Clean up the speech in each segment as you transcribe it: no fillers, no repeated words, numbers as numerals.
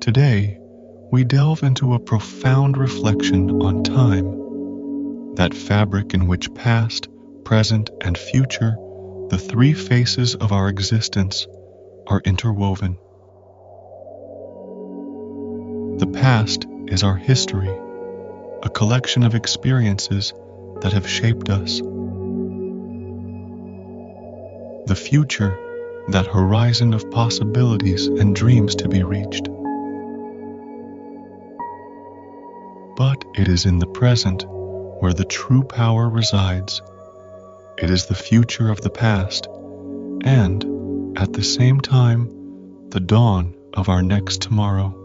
Today, we delve into a profound reflection on time, that fabric in which past, present, and future, the three faces of our existence, are interwoven. The past is our history, a collection of experiences that have shaped us. The future, that horizon of possibilities and dreams to be reached. But it is in the present where the true power resides. It is the future of the past, and, at the same time, the dawn of our next tomorrow.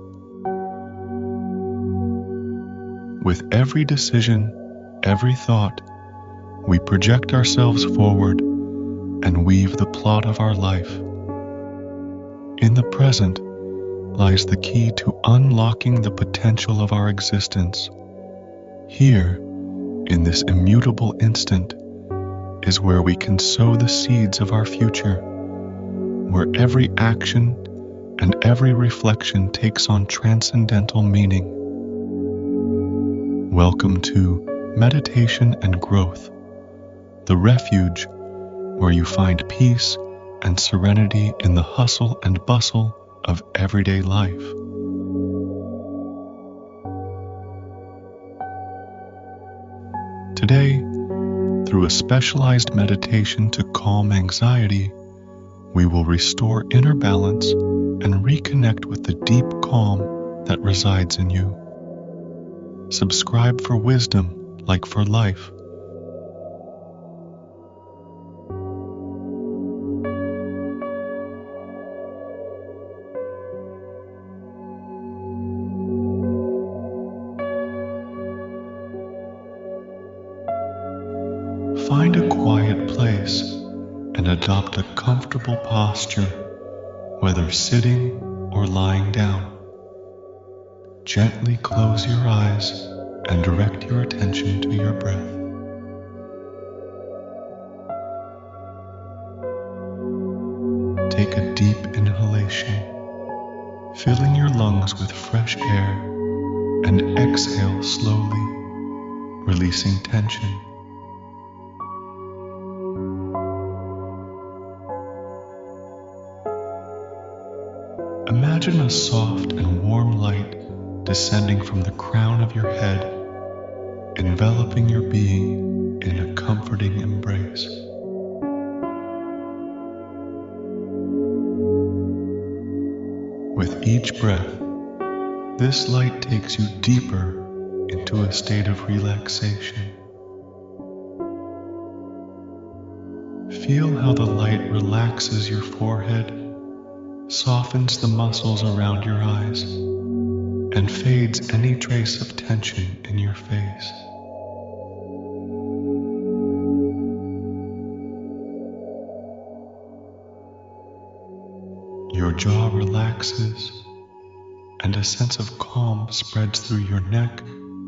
With every decision, every thought, we project ourselves forward and weave the plot of our life. In the present lies the key to unlocking the potential of our existence. Here, in this immutable instant, is where we can sow the seeds of our future, where every action and every reflection takes on transcendental meaning. Welcome to Meditation and Growth, the refuge where you find peace and serenity in the hustle and bustle of everyday life. Today, through a specialized meditation to calm anxiety, we will restore inner balance and reconnect with the deep calm that resides in you. Subscribe for wisdom like for life. Find a quiet place and adopt a comfortable posture, whether sitting or lying down. Gently close your eyes and direct your attention to your breath. Take a deep inhalation, filling your lungs with fresh air, and exhale slowly, releasing tension. Imagine a soft and warm light descending from the crown of your head, enveloping your being in a comforting embrace. With each breath, this light takes you deeper into a state of relaxation. Feel how the light relaxes your forehead, softens the muscles around your eyes, and fades any trace of tension in your face. Your jaw relaxes, and a sense of calm spreads through your neck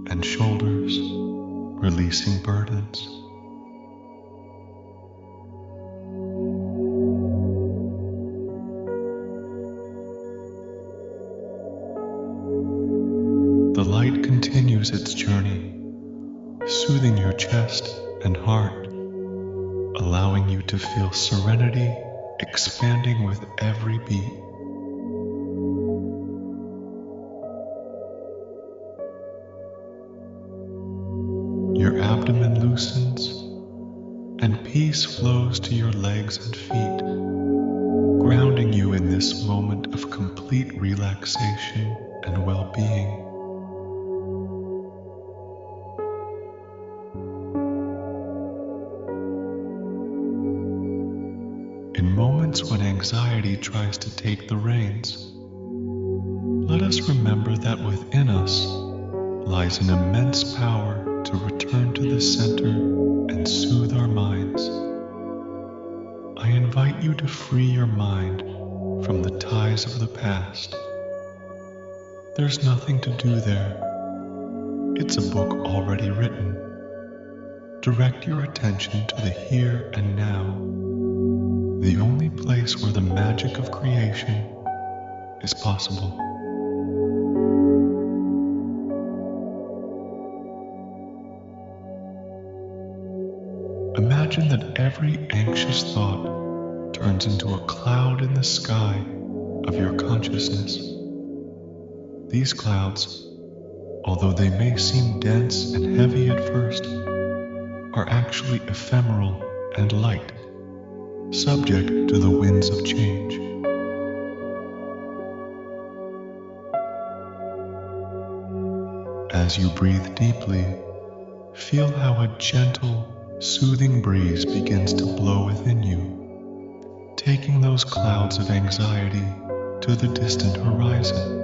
and shoulders, releasing burdens. The light continues its journey, soothing your chest and heart, allowing you to feel serenity expanding with every beat. Your abdomen loosens, and peace flows to your legs and feet, grounding you in this moment of complete relaxation and well-being. In moments when anxiety tries to take the reins, let us remember that within us lies an immense power to return to the center and soothe our minds. I invite you to free your mind from the ties of the past. There's nothing to do there. It's a book already written. Direct your attention to the here and now, the only place where the magic of creation is possible. Imagine that every anxious thought turns into a cloud in the sky of your consciousness. These clouds, although they may seem dense and heavy at first, are actually ephemeral and light, subject to the winds of change. As you breathe deeply, feel how a gentle, soothing breeze begins to blow within you, taking those clouds of anxiety to the distant horizon.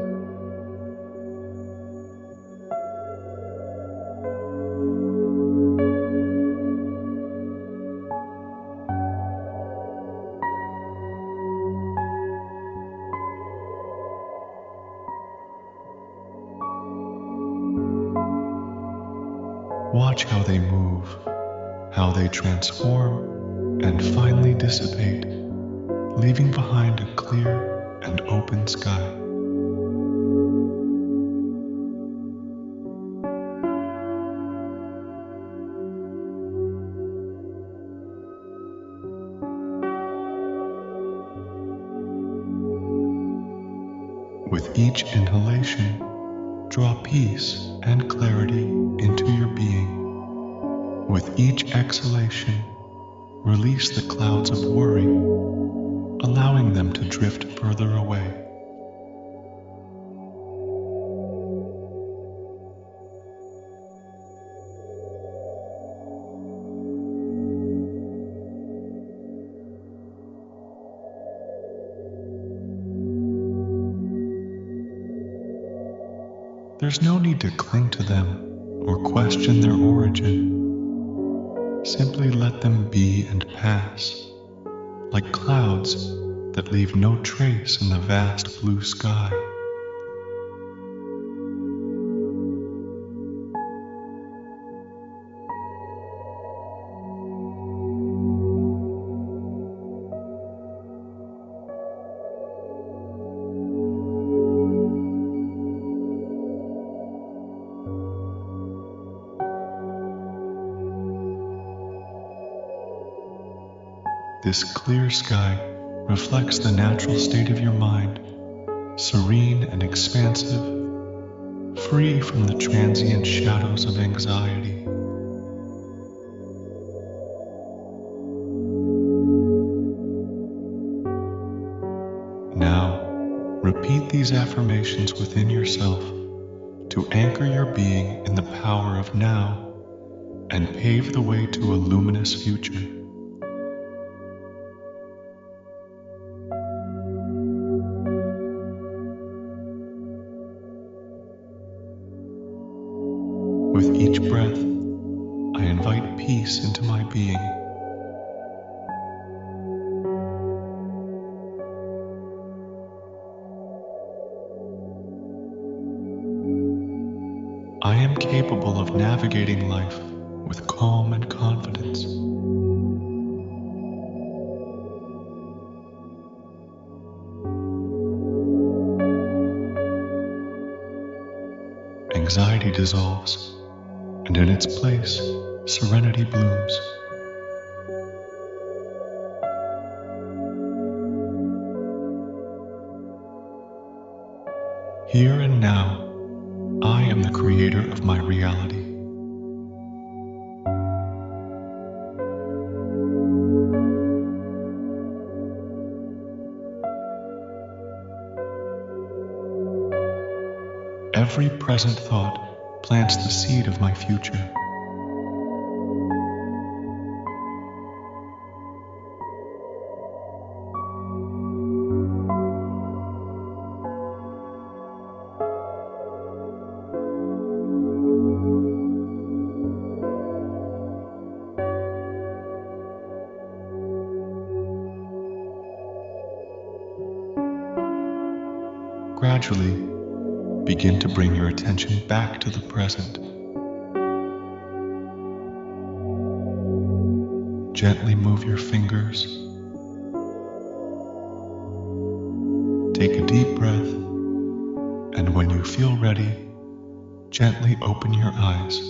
Watch how they move, how they transform, and finally dissipate, leaving behind a clear and open sky. With each inhalation, draw peace and clarity into your being. With each exhalation, release the clouds of worry, allowing them to drift further away. There's no need to cling to them or question their origin. Simply let them be and pass, like clouds that leave no trace in the vast blue sky. This clear sky reflects the natural state of your mind, serene and expansive, free from the transient shadows of anxiety. Now, repeat these affirmations within yourself to anchor your being in the power of now and pave the way to a luminous future. With each breath, I invite peace into my being. I am capable of navigating life with calm and confidence. Anxiety dissolves, and in its place, serenity blooms. Here and now, I am the creator of my reality. Every present thought plants the seed of my future. Gradually, begin to bring your attention back to the present. Gently move your fingers. Take a deep breath, and when you feel ready, gently open your eyes.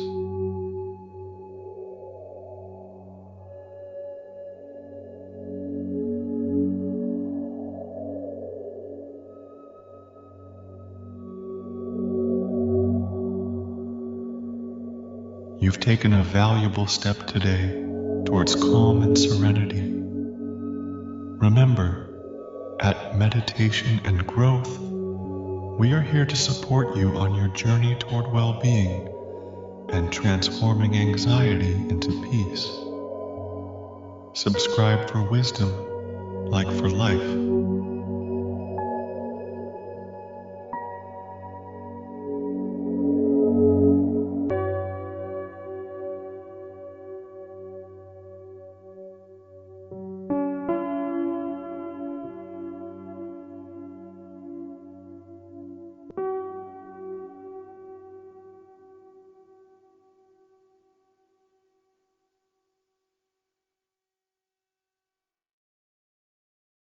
You've taken a valuable step today towards calm and serenity. Remember, at Meditation and Growth, we are here to support you on your journey toward well-being and transforming anxiety into peace. Subscribe for wisdom, like for life.